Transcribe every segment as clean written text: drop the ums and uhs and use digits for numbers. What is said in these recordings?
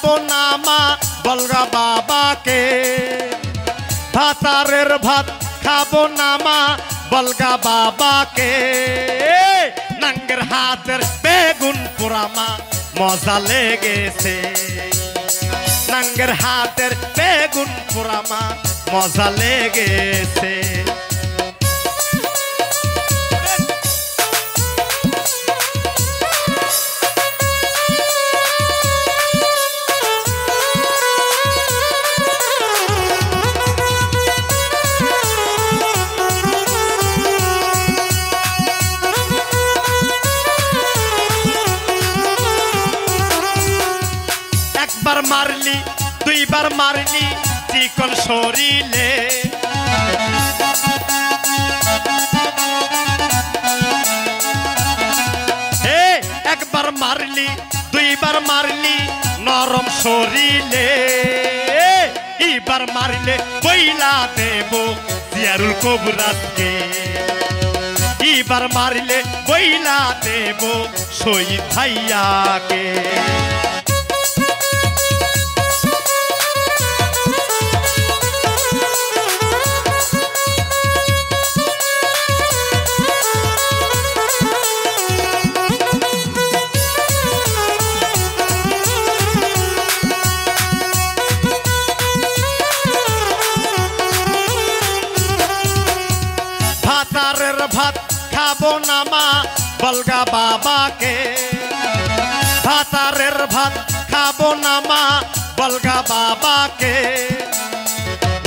খাবো না মা বলগা বাবাকে ভাতারের ভাত খাবো না মা বলগা বাবাকে নাঙ্গের হাতের বেগুন পোড়া মা মজা লেগেছে নাঙ্গের হাতের বেগুন পোড়া মা মজা লেগেছে একবার মারলি দুইবার মারলি চিকন শরীরে একবার মারলি দুইবার মারলি নরম শরীরে এইবার মারলে বইলা দেব জিয়ারুল কবুরাজকে এইবার মারলে বইলা দেব শহীদ ভাইয়াকে ভাতারের ভাত খাবো না মা বলগা বাবাকে ভাতারের ভাত খাবো না মা বলগা বাবাকে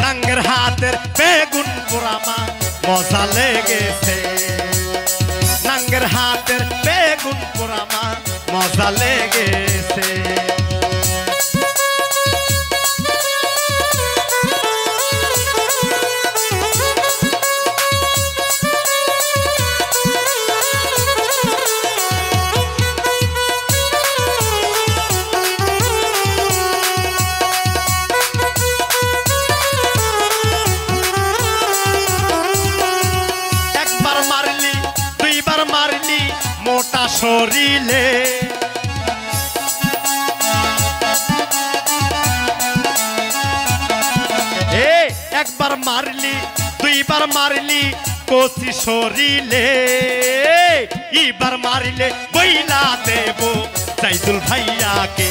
নাঙ্গের হাতের বেগুন পোড়া মা মজা লেগেছে নাঙ্গের হাতের বেগুন পোড়া মা মজা লেগেছে মারলি মোটা শরীরে একবার মারলি দুইবার মারলি কচি শরীরে এইবার মারিলে বইলা দেব জাইদুল ভাইয়াকে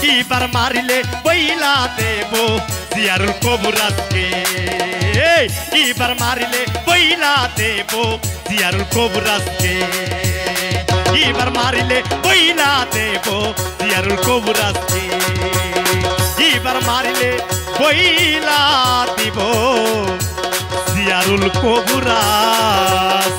এইবার মারিলে বইলা দেব জিয়ারুল কবুরাজকে এইবার মারিলে বইলা দেব জিয়ারুল কবুরাজকে এইবার মারিলে বইলা দেব জিয়ারুল কবুরাজকে এইবার মারিলে বইলা দিব জিয়ারুল কবুরাজ।